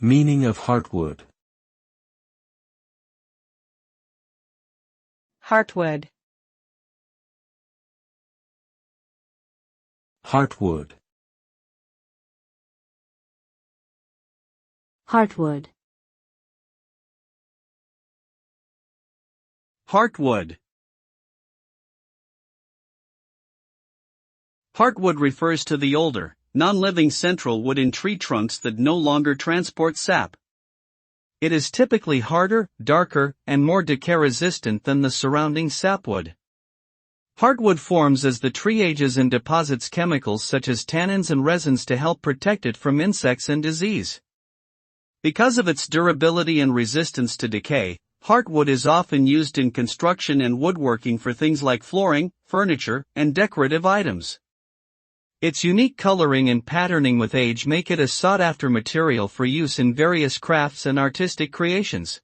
Meaning of heartwood. Heartwood. Heartwood. Heartwood. Heartwood. Heartwood refers to the older, non-living central wood in tree trunks that no longer transport sap. It is typically harder, darker, and more decay-resistant than the surrounding sapwood. Heartwood forms as the tree ages and deposits chemicals such as tannins and resins to help protect it from insects and disease. Because of its durability and resistance to decay, heartwood is often used in construction and woodworking for things like flooring, furniture, and decorative items. Its unique coloring and patterning with age make it a sought-after material for use in various crafts and artistic creations.